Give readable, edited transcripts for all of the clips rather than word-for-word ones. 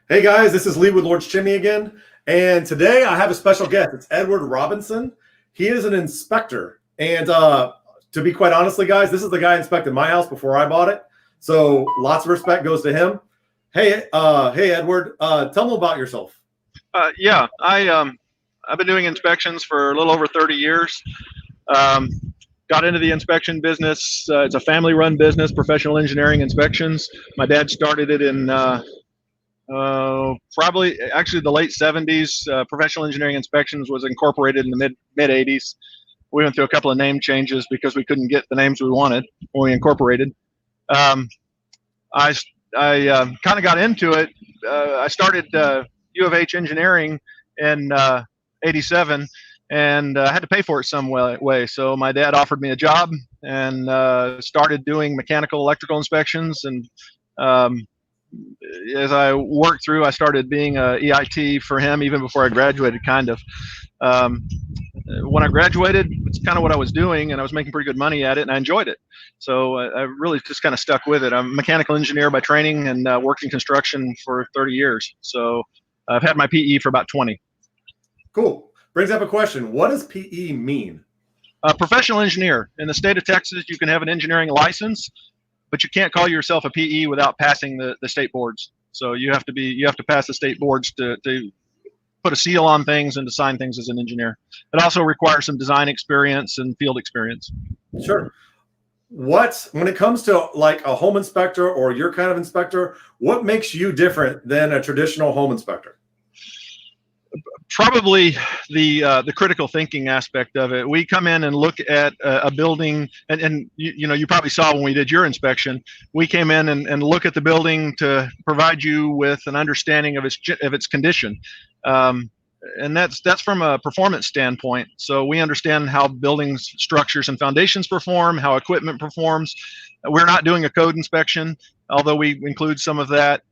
Hey guys, this is Lee with Lord's Chimney again. And today I have a special guest. It's Edward Robinson. He is an inspector. And to be quite honestly, guys, this is the guy who inspected my house before I bought it. So lots of respect goes to him. Hey, Edward, tell them about yourself. I've been doing inspections for a little over 30 years. Got into the inspection business. It's a family-run business, professional engineering inspections. My dad started it in probably actually the late 70s. Professional engineering inspections was incorporated in the mid 80s. We went through a couple of name changes because we couldn't get the names we wanted when we incorporated. I kind of got into it. I started U of H engineering in 87 and had to pay for it some way. So my dad offered me a job and started doing mechanical electrical inspections. And as I worked through, I started being a EIT for him even before I graduated, kind of. When I graduated, it's kind of what I was doing, and I was making pretty good money at it, and I enjoyed it. So I really just kind of stuck with it. I'm a mechanical engineer by training and worked in construction for 30 years. So I've had my PE for about 20. Cool. Brings up a question. What does PE mean? Professional engineer. In the state of Texas, you can have an engineering license, but you can't call yourself a PE without passing the state boards. So you have to pass the state boards to put a seal on things and to sign things as an engineer. It also requires some design experience and field experience. Sure. When it comes to like a home inspector or your kind of inspector, what makes you different than a traditional home inspector? Probably the critical thinking aspect of it. We come in and look at a building, and you probably saw when we did your inspection, we came in and look at the building to provide you with an understanding of its condition. And that's from a performance standpoint. So we understand how buildings, structures, and foundations perform, how equipment performs. We're not doing a code inspection, although we include some of that.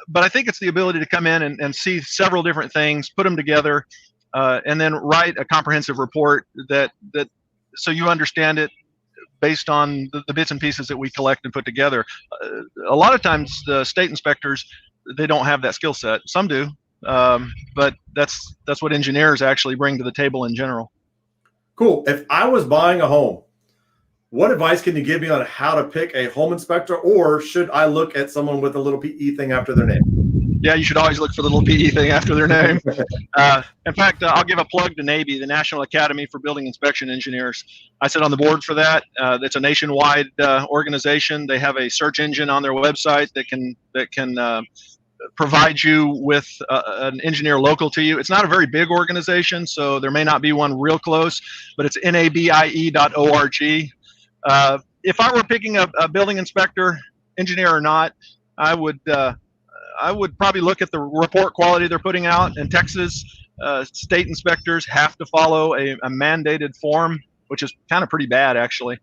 But I think it's the ability to come in and see several different things, put them together, and then write a comprehensive report that so you understand it based on the bits and pieces that we collect and put together. A lot of times the state inspectors, they don't have that skill set. Some do, but that's what engineers actually bring to the table in general. Cool. If I was buying a home, what advice can you give me on how to pick a home inspector, or should I look at someone with a little PE thing after their name? Yeah, you should always look for the little PE thing after their name. In fact, I'll give a plug to NABE, the National Academy for Building Inspection Engineers. I sit on the board for that. It's a nationwide organization. They have a search engine on their website that can provide you with an engineer local to you. It's not a very big organization, so there may not be one real close, but it's nabie.org. If I were picking a building inspector, engineer or not, I would probably look at the report quality they're putting out. In Texas, state inspectors have to follow a mandated form, which is kind of pretty bad, actually.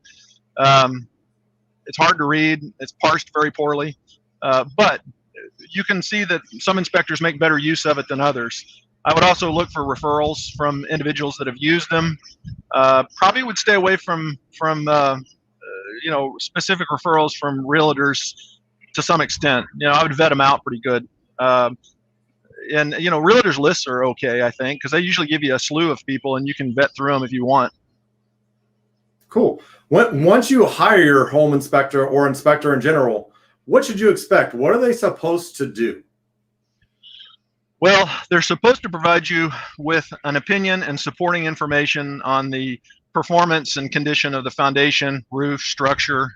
It's hard to read. It's parsed very poorly, but you can see that some inspectors make better use of it than others. I would also look for referrals from individuals that have used them. Probably would stay away from specific referrals from realtors to some extent. I would vet them out pretty good. And realtors lists are okay, I think, because they usually give you a slew of people and you can vet through them if you want. Cool. Once you hire your home inspector or inspector in general, what should you expect? What are they supposed to do? Well, they're supposed to provide you with an opinion and supporting information on the performance and condition of the foundation, roof, structure,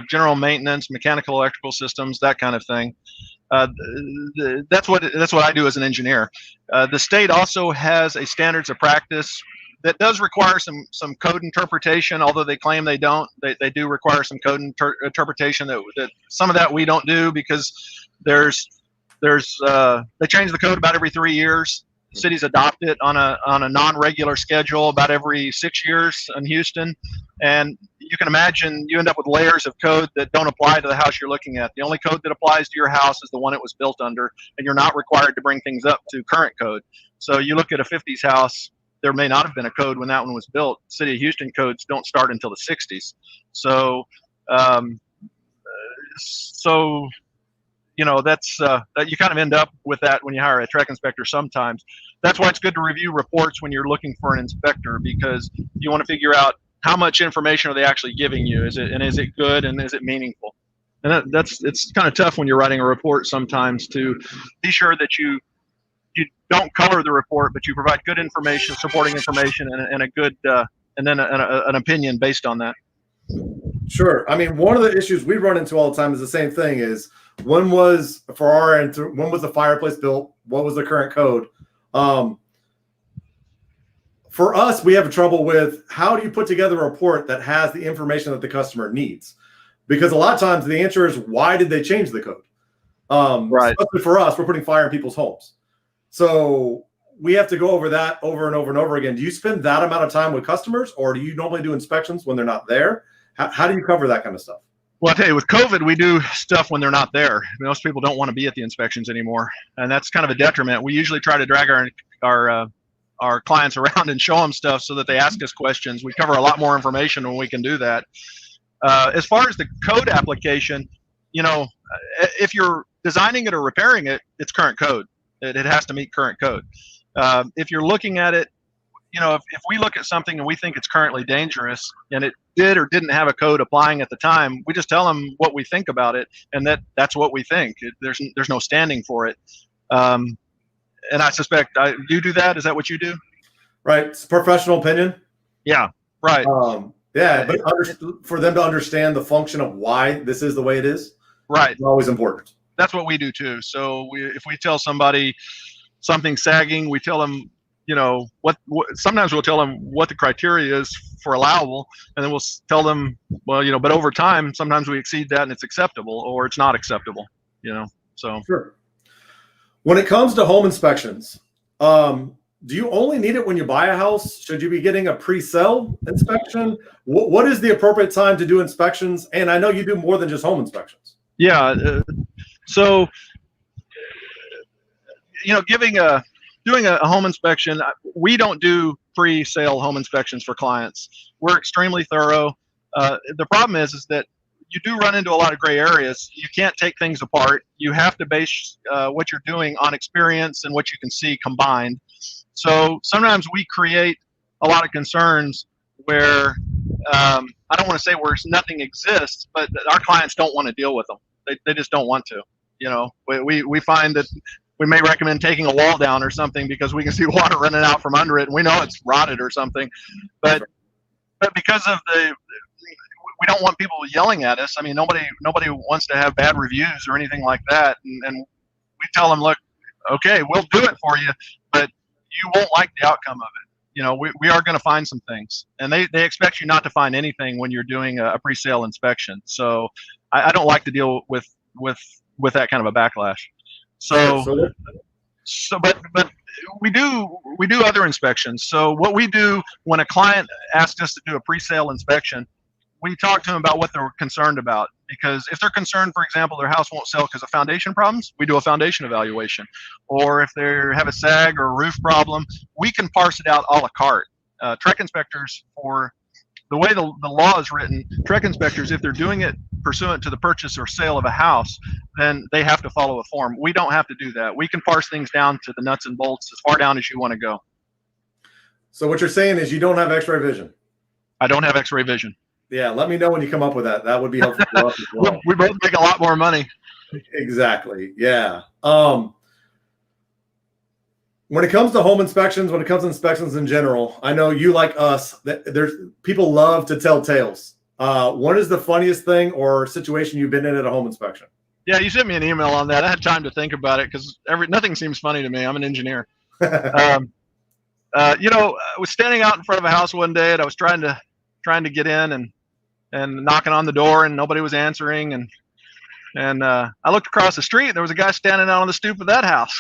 general maintenance, mechanical, electrical systems, that kind of thing. That's what I do as an engineer. The state also has a standards of practice that does require some code interpretation, although they claim they don't. They do require some code interpretation that some of that we don't do because they change the code about every 3 years. Cities adopt it on a non-regular schedule about every 6 years in Houston, and you can imagine you end up with layers of code that don't apply to the house you're looking at. The only code that applies to your house is the one it was built under, and you're not required to bring things up to current code. So you look at a 50s house, there may not have been a code when that one was built. City of Houston codes don't start until the 60s. So that's that you kind of end up with that when you hire a Trek inspector sometimes. That's why it's good to review reports when you're looking for an inspector, because you want to figure out how much information are they actually giving you. Is it good, and is it meaningful? And it's kind of tough when you're writing a report sometimes to be sure that you don't color the report, but you provide good information, supporting information, and a good and then an opinion based on that. Sure. I mean, one of the issues we run into all the time is the same thing: is when was the fireplace built? What was the current code? For us, we have trouble with how do you put together a report that has the information that the customer needs? Because a lot of times the answer is, why did they change the code? Right. Especially for us, we're putting fire in people's homes. So we have to go over that over and over and over again. Do you spend that amount of time with customers, or do you normally do inspections when they're not there? How do you cover that kind of stuff? Well, I tell you, with COVID, we do stuff when they're not there. Most people don't want to be at the inspections anymore, and that's kind of a detriment. We usually try to drag our clients around and show them stuff so that they ask us questions. We cover a lot more information when we can do that. As far as the code application, if you're designing it or repairing it, it's current code. It has to meet current code. If you're looking at it, if we look at something and we think it's currently dangerous and it did or didn't have a code applying at the time, we just tell them what we think about it, and that's what we think. There's no standing for it. And I suspect you do that. Is that what you do? Right. It's a professional opinion. Yeah. Right. Yeah, but for them to understand the function of why this is the way it is, right, is always important. That's what we do too. So if we tell somebody something sagging, we tell them, what sometimes we'll tell them what the criteria is for allowable, and then we'll tell them, well, but over time, sometimes we exceed that and it's acceptable, or it's not acceptable, so. Sure. When it comes to home inspections, do you only need it when you buy a house? Should you be getting a pre-sale inspection? What is the appropriate time to do inspections? And I know you do more than just home inspections. Yeah. So, doing a home inspection, we don't do pre-sale home inspections for clients. We're extremely thorough. The problem is that you do run into a lot of gray areas. You can't take things apart. You have to base what you're doing on experience and what you can see combined. So sometimes we create a lot of concerns where I don't want to say where nothing exists, but our clients don't want to deal with them. They just don't want to. We find that we may recommend taking a wall down or something because we can see water running out from under it and we know it's rotted or something. But because of we don't want people yelling at us. I mean, nobody wants to have bad reviews or anything like that. And we tell them, look, okay, we'll do it for you, but you won't like the outcome of it. We are going to find some things, and they expect you not to find anything when you're doing a pre-sale inspection. So I don't like to deal with that kind of a backlash. But we do other inspections. So what we do when a client asks us to do a pre-sale inspection, we talk to them about what they're concerned about. Because if they're concerned, for example, their house won't sell because of foundation problems, we do a foundation evaluation. Or if they have a sag or a roof problem, we can parse it out a la carte. Trek inspectors, for the way the law is written, Trek inspectors, if they're doing it pursuant to the purchase or sale of a house, then they have to follow a form. We don't have to do that. We can parse things down to the nuts and bolts as far down as you want to go. So what you're saying is you don't have x-ray vision? I don't have x-ray vision. Yeah, let me know when you come up with that. That would be helpful for us as well. We both make a lot more money. Exactly. Yeah. When it comes to home inspections, when it comes to inspections in general, I know you, like us, that there's people love to tell tales. What is the funniest thing or situation you've been in at a home inspection? Yeah, you sent me an email on that. I had time to think about it because nothing seems funny to me. I'm an engineer. I was standing out in front of a house one day and I was trying to get in and knocking on the door and nobody was answering, and I looked across the street and there was a guy standing out on the stoop of that house.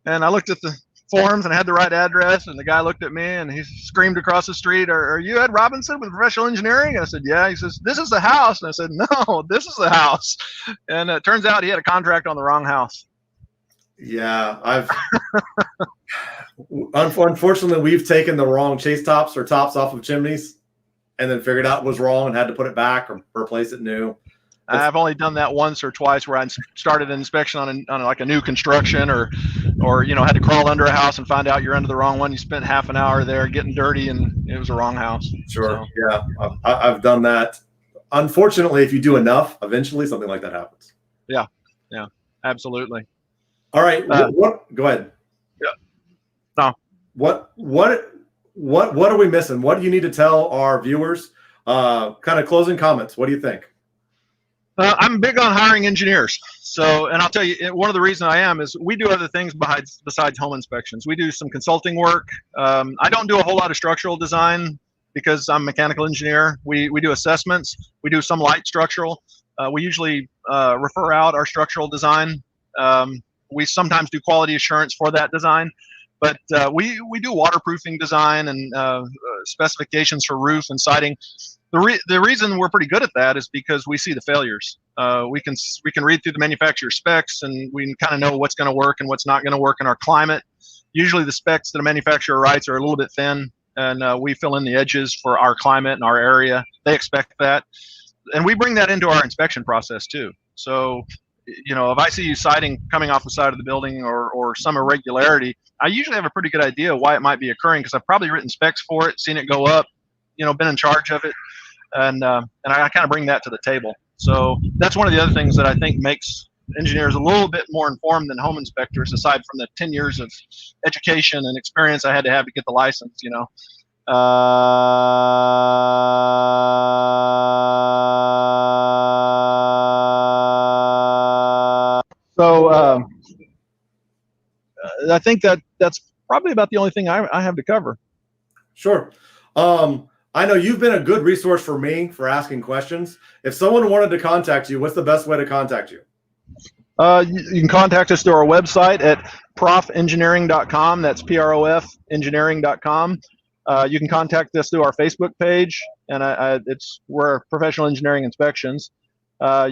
And I looked at the forms and I had the right address, and the guy looked at me and he screamed across the street, are you Ed Robinson with Professional Engineering? I said, yeah. He says, this is the house. And I said, no, this is the house. And it turns out he had a contract on the wrong house. Yeah, unfortunately, we've taken the wrong chase tops or tops off of chimneys and then figured out it was wrong and had to put it back or replace it new. I've only done that once or twice where I started an inspection on like a new construction or had to crawl under a house and find out you're under the wrong one. You spent half an hour there getting dirty and it was the wrong house. Sure. So. Yeah. I've done that. Unfortunately, if you do enough, eventually something like that happens. Yeah. Yeah, absolutely. All right. Go ahead. Yeah. No. What are we missing? What do you need to tell our viewers? Kind of closing comments. What do you think? I'm big on hiring engineers. So, and I'll tell you, one of the reasons I am is we do other things besides home inspections. We do some consulting work. I don't do a whole lot of structural design because I'm a mechanical engineer. We do assessments. We do some light structural. We usually refer out our structural design. We sometimes do quality assurance for that design. But we do waterproofing design and specifications for roof and siding. The reason we're pretty good at that is because we see the failures. We can read through the manufacturer specs and we can kind of know what's going to work and what's not going to work in our climate. Usually the specs that a manufacturer writes are a little bit thin, and we fill in the edges for our climate and our area. They expect that, and we bring that into our inspection process too. So, if I see siding coming off the side of the building or some irregularity, I usually have a pretty good idea why it might be occurring because I've probably written specs for it, seen it go up, been in charge of it, and I kind of bring that to the table. So that's one of the other things that I think makes engineers a little bit more informed than home inspectors, aside from the 10 years of education and experience I had to get the license. So I think that's probably about the only thing I have to cover. Sure. I know you've been a good resource for me for asking questions. If someone wanted to contact you, what's the best way to contact you? You can contact us through our website at profengineering.com. That's PROF engineering.com. You can contact us through our Facebook page, and we're Professional Engineering Inspections. I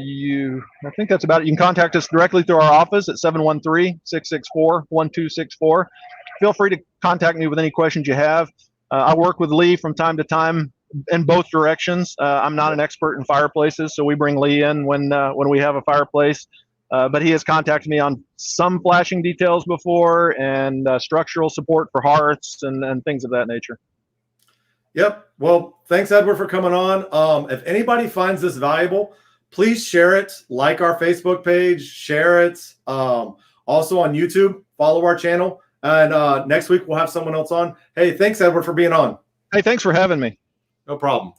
think that's about it. You can contact us directly through our office at 713-664-1264. Feel free to contact me with any questions you have. I work with Lee from time to time in both directions. I'm not an expert in fireplaces, so we bring Lee in when we have a fireplace. But he has contacted me on some flashing details before and structural support for hearths and things of that nature. Yep. Well, thanks, Edward, for coming on. If anybody finds this valuable, please share it, like our Facebook page, share it. Also on YouTube, follow our channel. And next week, we'll have someone else on. Hey, thanks, Edward, for being on. Hey, thanks for having me. No problem.